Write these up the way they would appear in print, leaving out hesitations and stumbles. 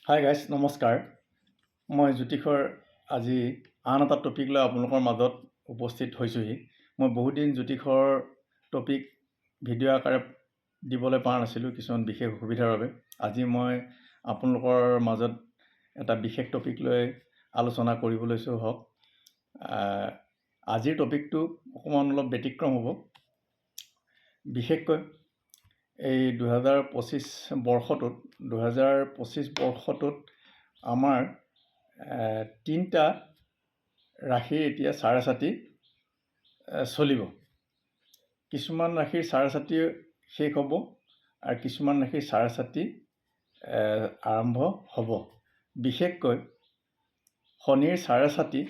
Hi guys, নমস্কাৰ। মই জ্যোতিষৰ আজি আন এটা টপিক লৈ আপোনালোকৰ মাজত উপস্থিত হৈছোঁহি। মই বহুদিন জ্যোতিষৰ টপিক ভিডিঅ' আকাৰে দিবলৈ পৰা নাছিলোঁ কিছুমান বিশেষ অসুবিধাৰ বাবে। আজি মই আপোনালোকৰ মাজত এটা বিশেষ টপিক লৈ আলোচনা কৰিব লৈছোঁ। আজিৰ টপিকটো অকণমান অলপ ব্যতিক্ৰম হ'ব। বিশেষকৈ এই 2025 বৰ্ষটোত আমাৰ 3টা ৰাশিৰ এতিয়া চাৰে-ছাতি চলিব। কিছুমান ৰাশিৰ চাৰে-ছাতি শেষ হ'ব আৰু কিছুমান ৰাশিৰ চাৰে-ছাতি আৰম্ভ হ'ব। বিশেষকৈ শনিৰ চাৰে-ছাতি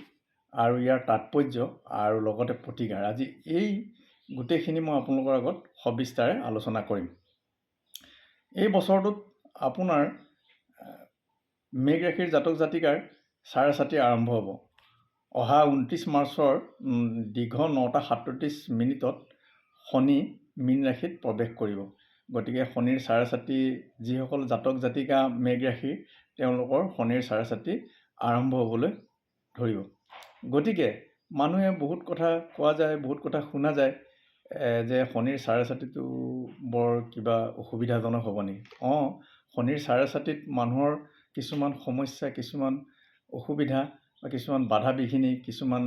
আৰু ইয়াৰ তাৎপৰ্য আৰু লগতে প্ৰতিকাৰ, আজি এই গোটেইখিনি মই আপোনালোকৰ আগত সবিস্তাৰে আলোচনা কৰিম। এই বছৰটোত আপোনাৰ মেঘ ৰাশিৰ জাতক জাতিকাৰ চাৰে-ছাতি আৰম্ভ হ'ব। অহা 29 মাৰ্চৰ দীৰ্ঘ 9:37 শনি মীন ৰাশিত প্ৰৱেশ কৰিব। গতিকে শনিৰ চাৰে-ছাতি যিসকল জাতক জাতিকা মেঘ ৰাশিৰ, তেওঁলোকৰ শনিৰ চাৰে-ছাতি আৰম্ভ হ'বলৈ ধৰিব। গতিকে মানুহে বহুত কথা কোৱা যায়, বহুত কথা শুনা যায় যে শনিৰ চাৰে-ছাতিটো বৰ কিবা অসুবিধাজনক হ'ব নেকি? শনিৰ চাৰে-ছাতিত মানুহৰ কিছুমান সমস্যা, কিছুমান অসুবিধা বা কিছুমান বাধা বিঘিনি, কিছুমান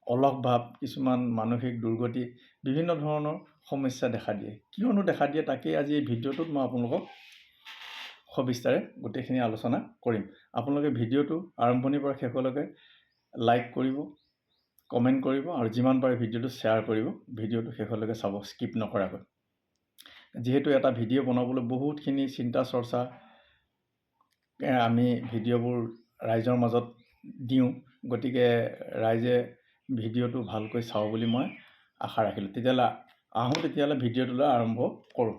অলস ভাৱ, কিছুমান মানসিক দুৰ্গতি, বিভিন্ন ধৰণৰ সমস্যা দেখা দিয়ে। কিয়নো দেখা দিয়ে তাকেই আজি এই ভিডিঅ'টোত মই আপোনালোকক সবিস্তাৰে গোটেইখিনি আলোচনা কৰিম। আপোনালোকে ভিডিঅ'টো আৰম্ভণিৰ পৰা শেষলৈকে লাইক কৰিব, কমেণ্ট কৰিব আৰু যিমান পাৰে ভিডিঅ'টো শ্বেয়াৰ কৰিব। ভিডিঅ'টো শেষলৈকে চাব, স্কিপ নকৰাকৈ। যিহেতু এটা ভিডিঅ' বনাবলৈ বহুতখিনি চিন্তা চৰ্চা আমি ভিডিঅ'বোৰ ৰাইজৰ মাজত দিওঁ, গতিকে ৰাইজে ভিডিঅ'টো ভালকৈ চাওঁ বুলি মই আশা ৰাখিলোঁ। তেতিয়াহ'লে ভিডিঅ'টোলৈ আৰম্ভ কৰোঁ।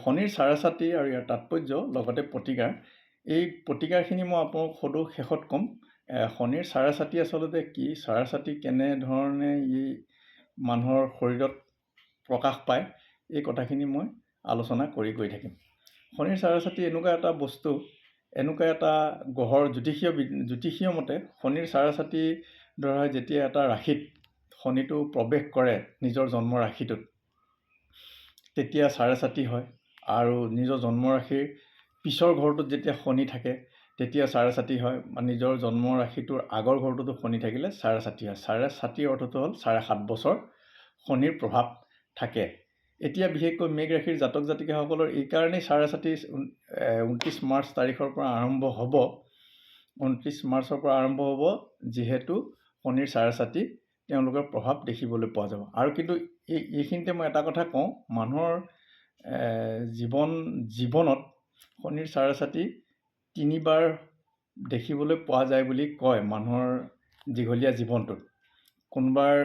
শনিৰ চাৰে-ছাতি আৰু ইয়াৰ তাৎপৰ্য লগতে প্ৰতিকাৰ, এই প্ৰতিকাৰখিনি মই আপোনালোকক সদৌ শেষত ক'ম। শনিৰ চাৰে-ছাতি আচলতে কি, চাৰে-ছাতি কেনেধৰণে ই মানুহৰ শৰীৰত প্ৰকাশ পায়, এই কথাখিনি মই আলোচনা কৰি গৈ থাকিম। শনিৰ চাৰে-ছাতি এনেকুৱা এটা বস্তু, এনেকুৱা এটা গ্ৰহৰ জ্যোতিষীয় মতে শনিৰ চাৰে-ছাতি ধৰা হয় যেতিয়া এটা ৰাশিত শনিটো প্ৰৱেশ কৰে নিজৰ জন্ম ৰাশিটোত, তেতিয়া চাৰে-ছাতি হয়। আৰু নিজৰ জন্ম ৰাশিৰ পিছৰ ঘৰটোত যেতিয়া শনি থাকে তেতিয়া চাৰে-ছাতি হয়। নিজৰ জন্ম ৰাশিটোৰ আগৰ ঘৰটোতো শনি থাকিলে চাৰে-ছাতি হয়। চাৰে-ছাতিৰ অৰ্থটো হ'ল 7.5 বছৰ শনিৰ প্ৰভাৱ থাকে। এতিয়া বিশেষকৈ মেঘ ৰাশিৰ জাতক জাতিকাসকলৰ এইকাৰণেই চাৰে-ছাতি 29 মাৰ্চ তাৰিখৰ পৰা আৰম্ভ হ'ব। 29 মাৰ্চৰ পৰা আৰম্ভ হ'ব, যিহেতু শনিৰ চাৰে-ছাতি তেওঁলোকৰ প্ৰভাৱ দেখিবলৈ পোৱা যাব। আৰু কিন্তু এইখিনিতে মই এটা কথা কওঁ, মানুহৰ জীৱনত শনিৰ চাৰে-ছাতি 3বাৰ দেখিবলৈ পোৱা যায় বুলি কয় মানুহৰ দীঘলীয়া জীৱনটোত। কোনোবাৰ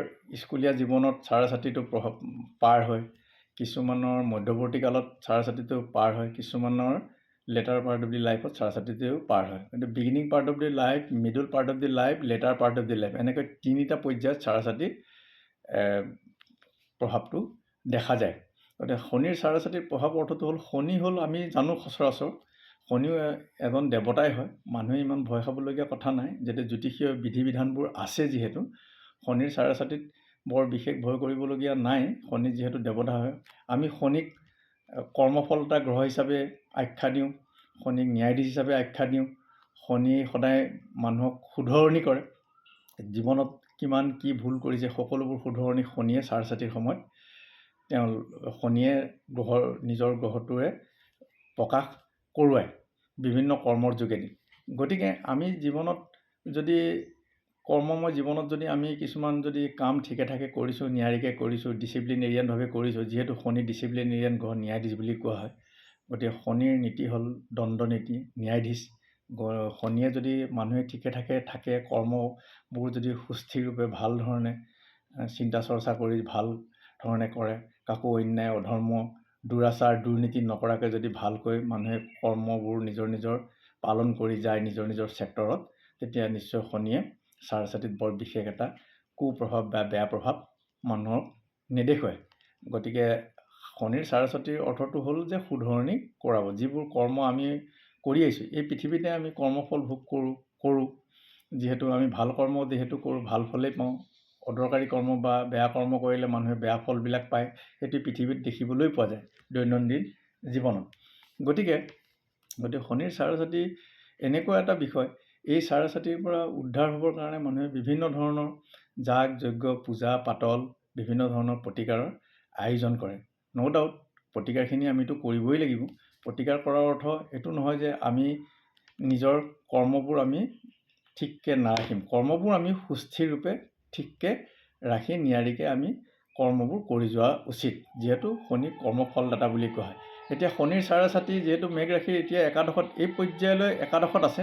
স্কুলীয়া জীৱনত চাৰে-ছাতিটো প্ৰভাৱ পাৰ হয়, কিছুমানৰ মধ্যৱৰ্তী কালত চাৰে-ছাতিটো পাৰ হয়, কিছুমানৰ লেটাৰ পাৰ্ট অফ দি লাইফত চাৰে-ছাতিটো পাৰ হয়। কিন্তু beginning part of the life, middle part of the life, letter part of the life, এনেকৈ 3টা পৰ্যায়ত চাৰে-ছাতিৰ প্ৰভাৱটো দেখা যায়। গতিকে শনিৰ চাৰে-ছাতিৰ প্ৰভাৱ অৰ্থটো হ'ল, শনি হ'ল আমি জানো সচৰাচৰ শনিও এজন দেৱতাই হয়। মানুহে ইমান ভয় খাবলগীয়া কথা নাই, যেতিয়া জ্যোতিষীয় বিধি বিধানবোৰ আছে, যিহেতু শনিৰ চাৰে-ছাতিত বৰ বিশেষ ভয় কৰিবলগীয়া নাই। শনি যিহেতু দেৱতা হয়, আমি শনিক কৰ্মফলতা গ্ৰহ হিচাপে আখ্যা দিওঁ, শনিক ন্যায়াধীশ হিচাপে আখ্যা দিওঁ। শনি সদায় মানুহক শুধৰণি কৰে, জীৱনত কিমান কি ভুল কৰিছে সকলোবোৰ শুধৰণি শনিয়ে চাৰে-ছাতিৰ সময়ত শনিয়ে নিজৰ গ্ৰহটোৰে প্ৰকাশ কৰোৱায় বিভিন্ন কৰ্মৰ যোগেদি। গতিকে আমি জীৱনত যদি কৰ্মময় জীৱনত যদি আমি কিছুমান যদি কাম ঠিকে ঠাকে কৰিছোঁ, নিয়াৰিকৈ কৰিছোঁ, ডিচিপ্লিনেৰিয়ানভাৱে কৰিছোঁ, যিহেতু শনি ডিচিপ্লিনেৰিয়ান গ্ৰহ, ন্যায়াধীশ বুলি কোৱা হয়। গতিকে শনিৰ নীতি হ'ল দণ্ডনীতি, ন্যায়াধীশ। শনিয়ে যদি মানুহে ঠিকে ঠাকে থাকে, কৰ্মবোৰ যদি সুস্থিৰৰূপে ভাল ধৰণে চিন্তা চৰ্চা কৰি ভাল ধৰণে কৰে, কাকো অন্যায় অধৰ্ম দুৰাচাৰ দুৰ্নীতি নকৰাকৈ যদি ভালকৈ মানুহে কৰ্মবোৰ নিজৰ পালন কৰি যায় নিজৰ চেক্টৰত, তেতিয়া নিশ্চয় শনিয়ে চাৰে-ছাতিত বৰ বিশেষ এটা কুপ্ৰভাৱ বা বেয়া প্ৰভাৱ মানুহক নেদেখুৱায়। গতিকে শনিৰ চাৰে-ছাতিৰ অৰ্থটো হ'ল যে শুধৰণি কৰাব। যিবোৰ কৰ্ম আমি কৰি আহিছোঁ। এই পৃথিৱীতে আমি কৰ্মফল ভোগ কৰোঁ যিহেতু আমি ভাল কৰ্ম যিহেতু কৰোঁ ভাল ফলেই পাওঁ। অদৰকাৰী কৰ্ম বা বেয়া কৰ্ম কৰিলে মানুহে বেয়া ফলবিলাক পায়। সেইটো পৃথিৱীত দেখিবলৈ পোৱা যায় দৈনন্দিন জীৱনত। গতিকে শনিৰ চাৰচাতি এনেকুৱা এটা বিষয়, এই চাৰচাতিৰ পৰা উদ্ধাৰ হ'বৰ কাৰণে মানুহে বিভিন্ন ধৰণৰ যাগ যজ্ঞ পূজা পাতল বিভিন্ন ধৰণৰ প্ৰতিকাৰৰ আয়োজন কৰে। ন' ডাউট প্ৰতিকাৰখিনি আমিতো কৰিবই লাগিব। প্ৰতিকাৰ কৰাৰ অৰ্থ এইটো নহয় যে আমি নিজৰ কৰ্মবোৰ আমি ঠিককৈ নাৰাখিম। কৰ্মবোৰ আমি সুস্থিৰৰূপে ঠিককৈ ৰাখি নিয়াৰিকৈ আমি কৰ্মবোৰ কৰি যোৱা উচিত, যিহেতু শনি কৰ্মফলদাতা বুলি কোৱা হয়। এতিয়া শনিৰ চাৰচাতি যিহেতু মেঘ ৰাশিৰ এতিয়া একাদশত এই পৰ্যায়লৈ একাদশত আছে।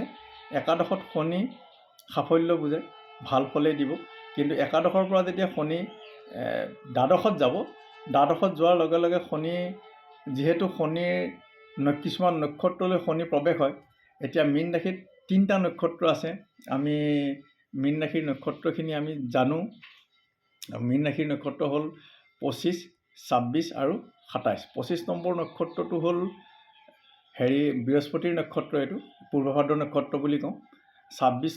একাদশত শনি সাফল্য বুজায়, ভাল ফলেই দিব। কিন্তু একাদশৰ পৰা যেতিয়া শনি দ্বাদশত যাব, দ্বাদশত যোৱাৰ লগে লগে শনি যিহেতু শনিৰ কিছুমান নক্ষত্ৰলৈ শনি প্ৰৱেশ হয়। এতিয়া মীন ৰাশিত 3টা নক্ষত্ৰ আছে। আমি মীন ৰাশিৰ নক্ষত্ৰখিনি আমি জানো। মীন ৰাশিৰ নক্ষত্ৰ হ'ল 25, 26 আৰু 27। 25 নম্বৰ নক্ষত্ৰটো হ'ল বৃহস্পতিৰ নক্ষত্ৰ, এইটো পূৰ্বভাদ্ৰ নক্ষত্ৰ বুলি কওঁ। 26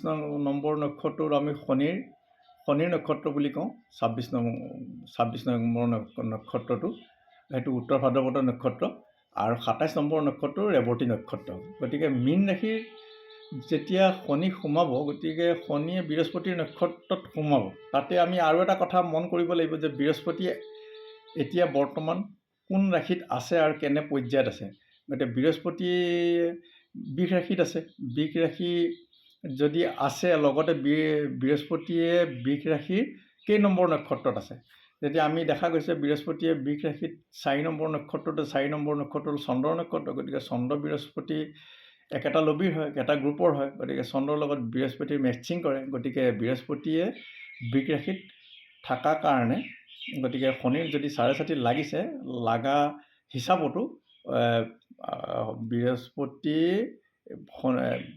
নম্বৰ নক্ষত্ৰটো আমি শনিৰ নক্ষত্ৰ বুলি কওঁ। 26 নম্বৰ নক্ষত্ৰটো সেইটো উত্তৰ ভাদ্ৰপদ নক্ষত্ৰ আৰু 27 নম্বৰ নক্ষত্ৰ ৰেৱতী নক্ষত্ৰ। গতিকে মীন ৰাশিৰ যেতিয়া শনি সোমাব, গতিকে শনিয়ে বৃহস্পতিৰ নক্ষত্ৰত সোমাব। তাতে আমি আৰু এটা কথা মন কৰিব লাগিব যে বৃহস্পতিয়ে এতিয়া বৰ্তমান কোন ৰাশিত আছে আৰু কেনে পৰ্যায়ত আছে। গতিকে বৃহস্পতি বৃষ ৰাশিত আছে। বৃষ ৰাশি যদি আছে, লগতে বৃহস্পতিয়ে বৃষ ৰাশিৰ কেই নম্বৰ নক্ষত্ৰত আছে। যেতিয়া আমি দেখা গৈছে বৃহস্পতিয়ে বৃষ ৰাশিত 4 নম্বৰ নক্ষত্ৰতে 4 নম্বৰ নক্ষত্ৰটো চন্দ্ৰৰ নক্ষত্ৰ। গতিকে চন্দ্ৰ বৃহস্পতি একেটা লবিৰ হয়, একেটা গ্ৰুপৰ হয়। গতিকে চন্দ্ৰৰ লগত বৃহস্পতিৰ মেচিং কৰে। গতিকে বৃহস্পতিয়ে বৃষ ৰাশিত থকা কাৰণে গতিকে শনিৰ যদি চাৰচাতি লাগিছে, লাগা হিচাপতো বৃহস্পতি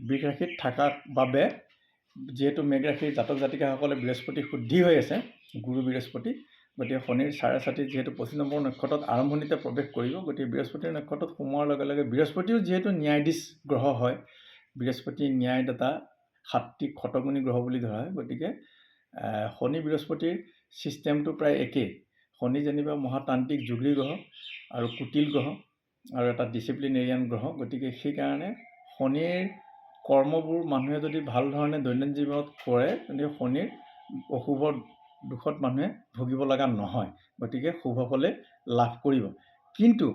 বৃষ ৰাশিত থকাৰ বাবে যিহেতু মেঘ ৰাশিৰ জাতক জাতিকাসকলে বৃহস্পতি শুদ্ধি হৈ আছে, গুৰু বৃহস্পতি। গতিকে শনিৰ চাৰচাতি যিহেতু 25 নম্বৰ নক্ষত্ৰত আৰম্ভণিতে প্ৰৱেশ কৰিব। গতিকে বৃহস্পতিৰ নক্ষত্ৰত সোমোৱাৰ লগে লগে বৃহস্পতিও যিহেতু ন্যায়াধীশ গ্ৰহ হয়, বৃহস্পতি ন্যায়দাতা সাত্বিক শতগুণী গ্ৰহ বুলি ধৰা হয়। গতিকে শনি বৃহস্পতিৰ ছিষ্টেমটো প্ৰায় একেই। শনি যেনিবা মহাতান্ত্ৰিক যোগী গ্ৰহ আৰু কুটিল গ্ৰহ আৰু এটা ডিচিপ্লিনেৰিয়ান গ্ৰহ। গতিকে সেইকাৰণে শনিৰ কৰ্মবোৰ মানুহে যদি ভাল ধৰণে দৈনন্দিন জীৱনত কৰে, গতিকে শনিৰ অশুভ দুখত মানুহে ভুগিব লগা নহয়। গতিকে শুভ ফলে লাভ কৰিব। কিন্তু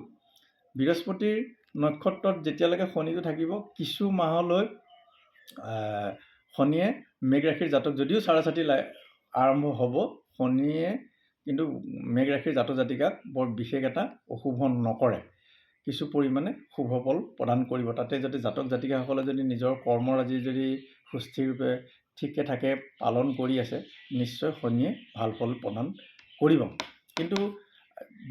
বৃহস্পতিৰ নক্ষত্ৰত যেতিয়ালৈকে শনিটো থাকিব, কিছু মাহলৈ শনিয়ে মেঘ ৰাশিৰ জাতক যদিও চাৰচাতি আৰম্ভ হ'ব, শনিয়ে কিন্তু মেঘ ৰাশিৰ জাতক জাতিকাক বৰ বিশেষ এটা অশুভ নকৰে, কিছু পৰিমাণে শুভ ফল প্ৰদান কৰিব। তাতে যদি জাতক জাতিকাসকলে যদি নিজৰ কৰ্মৰাজি যদি সুস্থিৰৰূপে ঠিককৈ থাকে, পালন কৰি আছে, নিশ্চয় শনিয়ে ভাল ফল প্ৰদান কৰিব। কিন্তু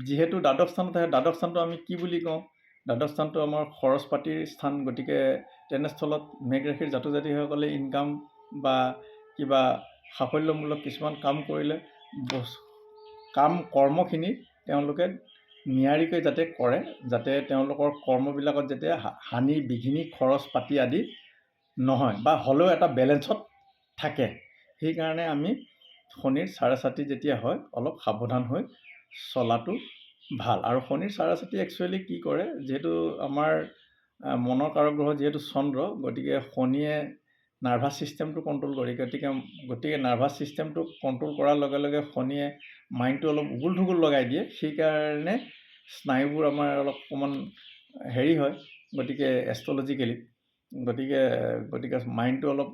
যিহেতু দ্বাদশ স্থানত থাকে, দ্বাদশ স্থানটো আমি কি বুলি কওঁ? দ্বাদশ স্থানটো আমাৰ খৰচ পাতিৰ স্থান। গতিকে তেনেস্থলত মেঘ ৰাশিৰ জাতক জাতিকাসকলে ইনকাম বা কিবা সাফল্যমূলক কিছুমান কাম কৰিলে কৰ্মখিনি তেওঁলোকে নিয়াৰিকৈ যাতে কৰে, যাতে তেওঁলোকৰ কৰ্মবিলাকত যাতে হানি বিঘিনি খৰচ পাতি আদি নহয়, বা হ'লেও এটা বেলেঞ্চত থাকে। সেইকাৰণে আমি শনিৰ চাৰচাতি যেতিয়া হয় অলপ সাৱধান হৈ চলাটো ভাল। আৰু শনিৰ চাৰচাতি একচুৱেলি কি কৰে, যিহেতু আমাৰ মনৰ কাৰক গ্ৰহ যিহেতু চন্দ্ৰ, গতিকে শনিয়ে নাৰ্ভাছ ছিষ্টেমটো কণ্ট্ৰল কৰে। গতিকে নাৰ্ভাছ ছিষ্টেমটো কণ্ট্ৰল কৰাৰ লগে লগে শনিয়ে মাইণ্ডটো অলপ উগুল থুগুল লগাই দিয়ে। সেইকাৰণে স্নায়ুবোৰ আমাৰ অলপ অকণমান হয়। গতিকে এষ্ট্ৰলজিকেলি গতিকে মাইণ্ডটো অলপ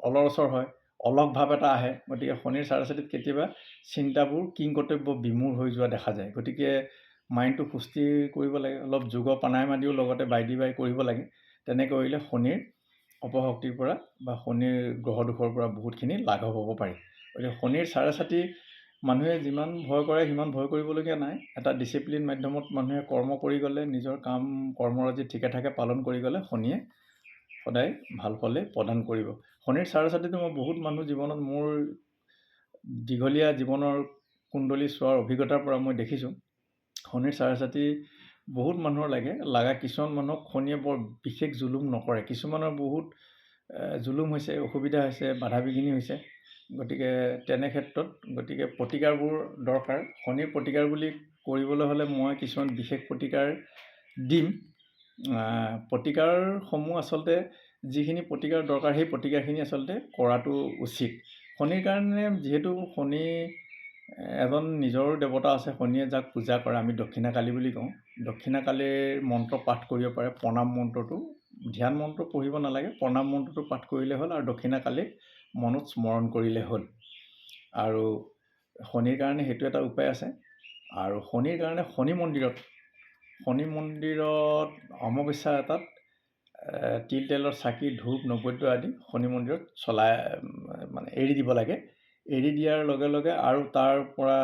অলৰচৰ হয়, অলস ভাৱ এটা আহে। গতিকে শনিৰ চাৰচাতিত কেতিয়াবা চিন্তাবোৰ কিংকৰ্তব্য বিমূঢ় হৈ যোৱা দেখা যায়। গতিকে মাইণ্ডটো সুস্থিৰ কৰিব লাগে, অলপ যোগ প্ৰাণায়াম আদিও লগতে বাই কৰিব লাগে। তেনে কৰিলে শনিৰ অপশক্তিৰ পৰা বা শনিৰ গ্ৰহ দোষৰ পৰা বহুতখিনি লাঘৱ হ'ব পাৰি। গতিকে শনিৰ চাৰচাতি মানুহে যিমান ভয় কৰে সিমান ভয় কৰিবলগীয়া নাই। এটা ডিচিপ্লিন মাধ্যমত মানুহে কৰ্ম কৰি গ'লে, নিজৰ কাম কৰ্মৰাজি ঠিকে ঠাকে পালন কৰি গ'লে শনিয়ে সদায় ভাল ফলে প্ৰদান কৰিব। শনিৰ চাৰচাতিটো মই বহুত মানুহ জীৱনত মোৰ দীঘলীয়া জীৱনৰ কুণ্ডলী চোৱাৰ অভিজ্ঞতাৰ পৰা মই দেখিছোঁ, শনিৰ চাৰচাতি বহুত মানুহৰ লাগা কিছুমান মানুহক শনিয়ে বৰ বিশেষ জুলুম নকৰে, কিছুমানৰ বহুত জুলুম হৈছে, অসুবিধা হৈছে, বাধা বিঘিনি হৈছে। গতিকে তেনে ক্ষেত্ৰত প্ৰতিকাৰবোৰ দৰকাৰ। শনিৰ প্ৰতিকাৰ বুলি কৰিবলৈ হ'লে মই কিছুমান বিশেষ প্ৰতিকাৰ দিম। প্ৰতিকাৰসমূহ আচলতে যিখিনি প্ৰতিকাৰ দৰকাৰ সেই প্ৰতিকাৰখিনি আচলতে কৰাটো উচিত। শনিৰ কাৰণে যিহেতু শনি এজন নিজৰো দেৱতা আছে, শনিয়ে যাক পূজা কৰে আমি দক্ষিণাকালী বুলি কওঁ। দক্ষিণাকালীৰ মন্ত্ৰ পাঠ কৰিব পাৰে, প্ৰণাম মন্ত্ৰটো, ধ্যান মন্ত্ৰ পঢ়িব নালাগে, প্ৰণাম মন্ত্ৰটো পাঠ কৰিলে হ'ল আৰু দক্ষিণাকালীক মনত স্মৰণ কৰিলে হ'ল। আৰু শনিৰ কাৰণে সেইটো এটা উপায় আছে। আৰু শনিৰ কাৰণে শনি মন্দিৰত অমাৱস্যা এটাত তিল তেলৰ চাকি, ধূপ, নৈবেদ্য আদি শনি মন্দিৰত এৰি দিব লাগে। এৰি দিয়াৰ লগে লগে আৰু তাৰ পৰা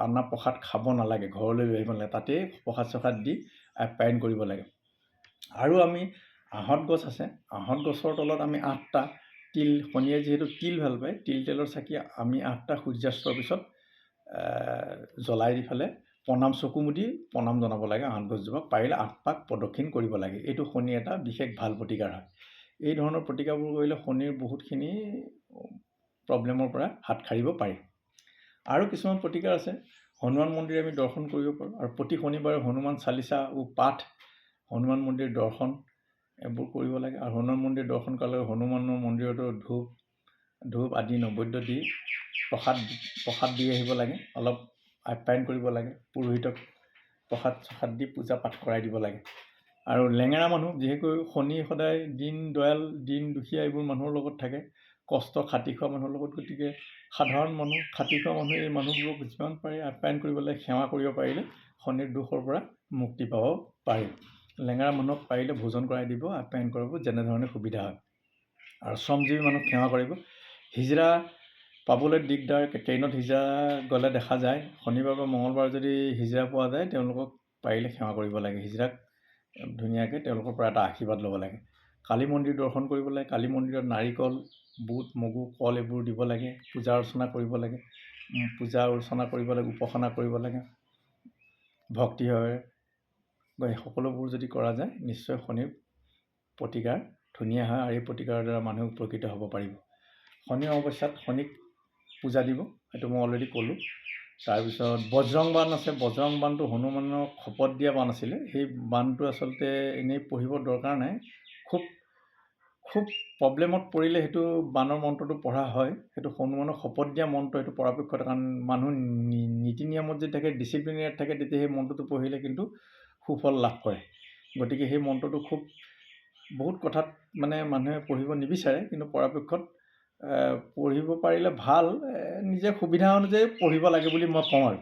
অনা প্ৰসাদ খাব নালাগে, ঘৰলৈ লৈ আহিব নালাগে, তাতেই প্ৰসাদ চসাদ দি আপ্যায়ন কৰিব লাগে। আৰু আমি আহঁত গছ আছে, আহঁত গছৰ তলত আমি 8টা তিল, শনিয়ে যিহেতু তিল ভাল পায়, তিল তেলৰ চাকি আমি 8টা সূৰ্যাস্তৰ পিছত জ্বলাই দি পেলাই চকু মুদি প্ৰণাম জনাব লাগে। আহঁত গছজোপাক পাৰিলে 8 পাক প্ৰদক্ষিণ কৰিব লাগে। এইটো শনিৰ এটা বিশেষ ভাল প্ৰতিকাৰ হয়। এই ধৰণৰ প্ৰতিকাৰবোৰ কৰিলে শনিৰ বহুতখিনি প্ৰব্লেমৰ পৰা হাত সাৰিব পাৰি। আৰু কিছুমান প্ৰতিকাৰ আছে। হনুমান মন্দিৰ আমি দৰ্শন কৰিব পাৰোঁ, আৰু প্ৰতি শনিবাৰে হনুমান চালিচা পাঠ, হনুমান মন্দিৰ দৰ্শন এইবোৰ কৰিব লাগে। আৰু হনুমান মন্দিৰ দৰ্শন কৰাৰ লগে হনুমানৰ মন্দিৰতো ধূপ আদি নৈবেদ্য দি প্ৰসাদ দি আহিব লাগে, অলপ আপ্যায়ন কৰিব লাগে, পুৰোহিতক প্ৰসাদ চসাদ দি পূজা পাঠ কৰাই দিব লাগে। আৰু লেঙেৰা মানুহ, বিশেষকৈ শনি সদায় দীন দয়াল, দীন দুখীয়া এইবোৰ মানুহৰ লগত থাকে, কষ্ট খাটি খোৱা মানুহৰ লগত। গতিকে সাধাৰণ মানুহ, খাটি খোৱা মানুহ, এই মানুহবোৰক যিমান পাৰে আপ্যায়ন কৰিব লাগে, সেৱা কৰিব পাৰিলে শনিৰ দোষৰ পৰা মুক্তি পাব পাৰি। লেঙেৰা মানুহক পাৰিলে ভোজন কৰাই দিব, আপ্যায়ন কৰাব, যেনেধৰণে সুবিধা হয়। আৰু শ্ৰমজীৱী মানুহক সেৱা কৰিব। হিজৰা পাবলৈ দিগদাৰ, ট্ৰেইনত হিজৰা গ'লে দেখা যায়, শনিবাৰ বা মঙলবাৰ যদি হিজৰা পোৱা যায় তেওঁলোকক পাৰিলে সেৱা কৰিব লাগে। হিজৰাক ধুনীয়াকৈ তেওঁলোকৰ পৰা এটা আশীৰ্বাদ ল'ব লাগে। কালী মন্দিৰ দৰ্শন কৰিব লাগে। কালী মন্দিৰত নাৰিকল, বুট, মগু, কল এইবোৰ দিব লাগে, পূজা অৰ্চনা কৰিব লাগে, উপাসনা কৰিব লাগে ভক্তিভাৱে। সকলোবোৰ যদি কৰা যায় নিশ্চয় শনিৰ প্ৰতিকাৰ ধুনীয়া হয়, আৰু এই প্ৰতিকাৰৰ দ্বাৰা মানুহ উপকৃত হ'ব পাৰিব। শনি অমাৱস্যাত শনিক পূজা দিব, সেইটো মই অলৰেডি ক'লোঁ। তাৰপিছত বজ্ৰং বাণ আছে। বজ্ৰং বাণটো হনুমানক শপত দিয়া বাণ আছিলে। সেই বাণটো আচলতে এনেই পঢ়িব দৰকাৰ নাই, খুব প্ৰব্লেমত পৰিলে সেইটো বাণৰ মন্ত্ৰটো পঢ়া হয়। সেইটো হনুমানক শপত দিয়া মন্ত্ৰ, সেইটো পৰাপক্ষত, কাৰণ মানুহ নীতি নিয়মত যদি থাকে, ডিচিপ্লিনেট থাকে, তেতিয়া সেই মন্ত্ৰটো পঢ়িলে কিন্তু সুফল লাভ কৰে। গতিকে সেই মন্ত্ৰটো বহুত কথাত মানুহে পঢ়িব নিবিচাৰে, কিন্তু পৰাপক্ষত পঢ়িব পাৰিলে ভাল, নিজে সুবিধা অনুযায়ী পঢ়িব লাগে বুলি মই কওঁ।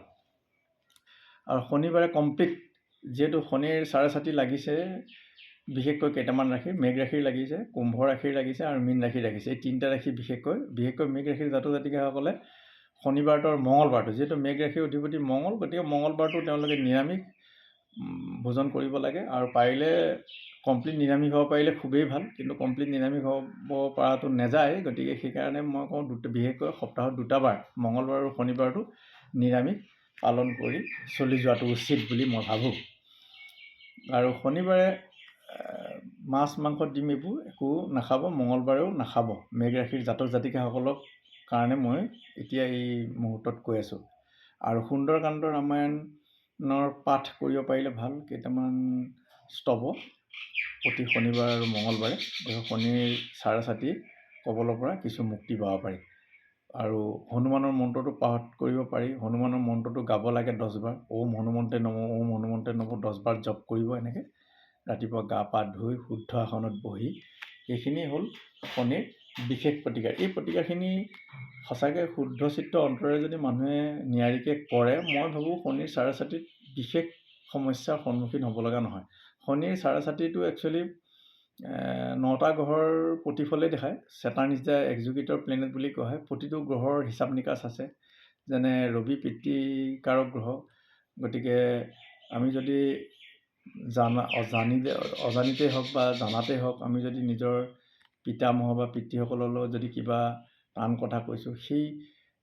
আৰু শনিবাৰে কমপ্লিট, যিহেতু শনিৰ 4 লাগিছে, বিশেষকৈ কেইটামান ৰাশি, মেঘ ৰাশিৰ লাগিছে, কুম্ভ ৰাশিৰ লাগিছে আৰু মীন ৰাশিৰ লাগিছে। এই 3টা ৰাশি বিশেষকৈ মেঘ ৰাশিৰ জাতক জাতিকাসকলে শনিবাৰটো আৰু মঙলবাৰটো, যিহেতু মেঘ ৰাশিৰ অধিপতি মঙল, গতিকে মঙলবাৰটো তেওঁলোকে নিৰামিষ ভোজন কৰিব লাগে। আৰু পাৰিলে কমপ্লিট নিৰামিষ হ'ব পাৰিলে খুবেই ভাল, কিন্তু কমপ্লিট নিৰামিষ হ'ব পৰাটো নাযায়। গতিকে সেইকাৰণে মই কওঁ বিশেষকৈ সপ্তাহত 2টা বাৰ, মঙলবাৰ আৰু শনিবাৰটো নিৰামিষ পালন কৰি চলি যোৱাটো উচিত বুলি মই ভাবোঁ। আৰু শনিবাৰে মাছ, মাংস, ডিম এইবোৰ একো নাখাব, মঙলবাৰেও নাখাব, মেঘ ৰাশিৰ জাতক জাতিকাসকলৰ কাৰণে মই এতিয়া এই মুহূৰ্তত কৈ আছোঁ। আৰু সুন্দৰকাণ্ড ৰামায়ণৰ পাঠ কৰিব পাৰিলে ভাল, কেইটামান স্তৱ প্ৰতি শনিবাৰ আৰু মঙলবাৰে, শনিৰ 4 কবলৰ পৰা কিছু মুক্তি পাব পাৰি। আৰু হনুমানৰ মন্ত্ৰটো পাঠ কৰিব পাৰি। হনুমানৰ মন্ত্ৰটো গাব লাগে 10 বাৰ। ওম হনুমন্তে নমঃ, ওম হনুমন্তে নমঃ 10 বাৰ জপ কৰিব। এনেকৈ ৰাতিপুৱা গা পা ধুই শুদ্ধ আসনত বহি, এইখিনি হ'ল শনিৰ বিশেষ প্ৰতিকাৰ। এই প্ৰতিকাৰখিনি সঁচাকৈ শুদ্ধ চিত্ত অন্তৰে যদি মানুহে নিয়াৰিকৈ কৰে, মই ভাবোঁ শনিৰ 4 বিশেষ সমস্যাৰ সন্মুখীন হ'ব লগা নহয়। শনিৰ 4 একচুৱেলি 9টা গ্ৰহৰ প্ৰতিফলেই দেখায়। ছেটাৰ্ণ ইজ দ্য এক্সিকিউটৰ প্লেনেট বুলি কোৱা হয়। প্ৰতিটো গ্ৰহৰ হিচাপ নিকাচ আছে, যেনে ৰবি পিতৃকাৰক গ্ৰহ। গতিকে আমি যদি অজানিতেই হওক বা জানাতেই হওক, আমি যদি নিজৰ পিতামহ বা পিতৃসকলৰ লগত যদি কিবা টান কথা কৈছোঁ, সেই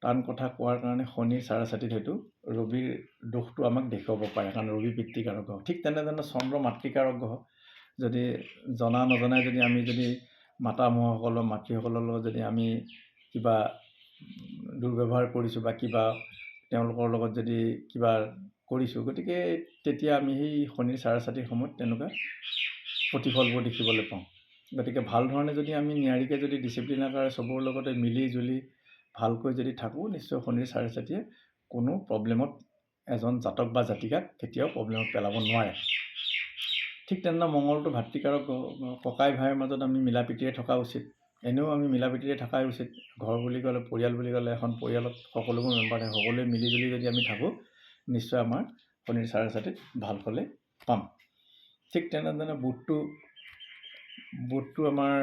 টান কথা কোৱাৰ কাৰণে শনিৰ চাৰাচাতিত হয়তো ৰবিৰ দোষটো আমাক দেখুৱাব পাৰে, কাৰণ ৰবি পিতৃকাৰক গ্ৰহ। ঠিক তেনেধৰণে চন্দ্ৰ মাতৃকাৰক গ্ৰহ। যদি জনা নজনাই যদি আমি যদি মাতামহসকলৰ মাতৃসকলৰ লগত যদি আমি কিবা দুৰ্ব্যৱহাৰ কৰিছোঁ বা কিবা তেওঁলোকৰ লগত যদি কিবা কৰিছোঁ, গতিকে তেতিয়া আমি সেই শনিৰ চাৰাচাতিৰ সময়ত তেনেকুৱা প্ৰতিফলবোৰ দেখিবলৈ পাওঁ। গতিকে ভাল ধৰণে যদি আমি নিয়াৰিকৈ যদি ডিচিপ্লিন আকাৰে চবৰ লগতে মিলি জুলি ভালকৈ যদি থাকোঁ, নিশ্চয় শনিৰ চাৰিচাতিয়ে কোনো প্ৰব্লেমত এজন জাতক বা জাতিকাক কেতিয়াও প্ৰব্লেমত পেলাব নোৱাৰে। ঠিক তেনেদৰে মংগলটো ভাতৃকাৰক ককাই ভাইৰ মাজত আমি মিলা প্ৰীতিৰে থকা উচিত। এনেও আমি মিলা প্ৰীতিৰে থকাই উচিত। ঘৰ বুলি ক'লে, পৰিয়াল বুলি ক'লে, এখন পৰিয়ালত সকলোবোৰ মেম্বাৰ থাকে, সকলোৱে মিলিজুলি যদি আমি থাকোঁ, নিশ্চয় আমাৰ শনিৰ চাৰিচাতিত ভাল ফলে পাম। ঠিক তেনেধৰণে বুধটো আমাৰ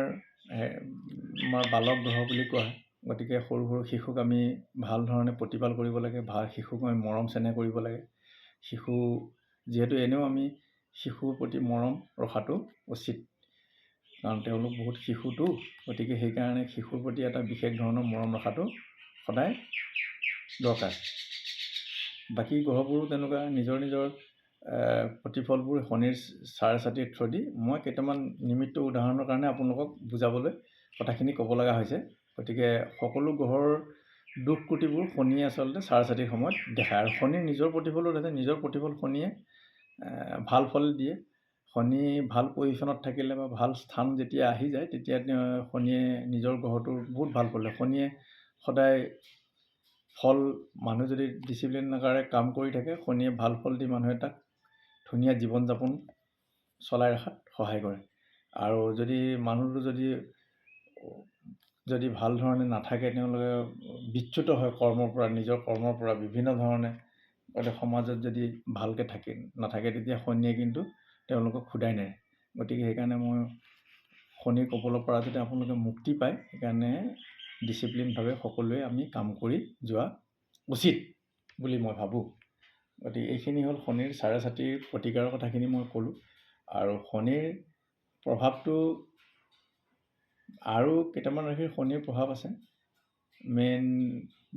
বালক গ্ৰহ বুলি কোৱা হয়। গতিকে সৰু সৰু শিশুক আমি ভাল ধৰণে প্ৰতিপাল কৰিব লাগে, ভাল শিশুক আমি মৰম চেনেহ কৰিব লাগে। শিশু যিহেতু এনেও আমি শিশুৰ প্ৰতি মৰম ৰখাটো উচিত, কাৰণ তেওঁলোক বহুত শিশুটো। গতিকে সেইকাৰণে শিশুৰ প্ৰতি এটা বিশেষ ধৰণৰ মৰম ৰখাটো সদায় দৰকাৰ। বাকী গ্ৰহবোৰো তেনেকুৱা নিজৰ নিজৰ প্ৰতিফলবোৰ শনিৰ চাৰিচাতিৰ থ্ৰু দি মই কেইটামান নিমিত্ত উদাহৰণৰ কাৰণে আপোনালোকক বুজাবলৈ কথাখিনি ক'ব লগা হৈছে। গতিকে সকলো গ্ৰহৰ দুখ ক্ৰুটিবোৰ শনিয়ে আচলতে চাৰিচাতিৰ সময়ত দেখায়, আৰু শনিৰ নিজৰ প্ৰতিফলো থাকে। নিজৰ প্ৰতিফল শনিয়ে ভাল ফল দিয়ে। শনি ভাল পজিশ্যনত থাকিলে বা ভাল স্থান যেতিয়া আহি যায়, তেতিয়া শনিয়ে নিজৰ গ্ৰহটোৰ বহুত ভাল ফল দিয়ে। শনিয়ে সদায় ফল, মানুহ যদি ডিচিপ্লিন আকাৰে কাম কৰি থাকে, শনিয়ে ভাল ফল দি মানুহ এটাক ধুনীয়া জীৱন যাপন চলাই ৰখাত সহায় কৰে। আৰু যদি মানুহটো যদি ভাল ধৰণে নাথাকে, তেওঁলোকে বিচ্যুত হয় কৰ্মৰ পৰা, নিজৰ কৰ্মৰ পৰা বিভিন্ন ধৰণে সমাজত যদি ভালকৈ নাথাকে, তেতিয়া শনিয়ে কিন্তু তেওঁলোকক ক্ষুদাই নেৰে। গতিকে সেইকাৰণে মই শনিৰ কবলৰ পৰা যদি আপোনালোকে মুক্তি পায়, সেইকাৰণে ডিচিপ্লিনভাৱে সকলোৱে আমি কাম কৰি যোৱা উচিত বুলি মই ভাবোঁ। গতিকে এইখিনি হ'ল শনিৰ চাৰিচাতিৰ প্ৰতিকাৰৰ কথাখিনি মই ক'লোঁ। আৰু শনিৰ প্ৰভাৱটো আৰু কেইটামান ৰাশিৰ শনিৰ প্ৰভাৱ আছে।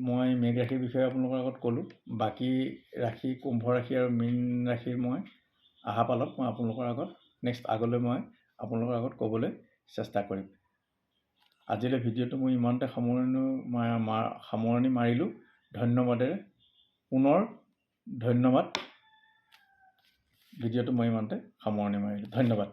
মই মেঘ ৰাশিৰ বিষয়ে আপোনালোকৰ আগত ক'লোঁ। বাকী ৰাশি কুম্ভ ৰাশি আৰু মীন ৰাশিৰ মই আহাপালত মই আপোনালোকৰ আগত আগলৈ মই আপোনালোকৰ আগত ক'বলৈ চেষ্টা কৰিম। আজিলৈ ভিডিঅ'টো মই ইমানতে সামৰণি মাৰিলোঁ। ধন্যবাদেৰে পুনৰ ধন্যবাদ। ভিডিঅ'টো মই ইমানতে সামৰণি মাৰিলোঁ। ধন্যবাদ।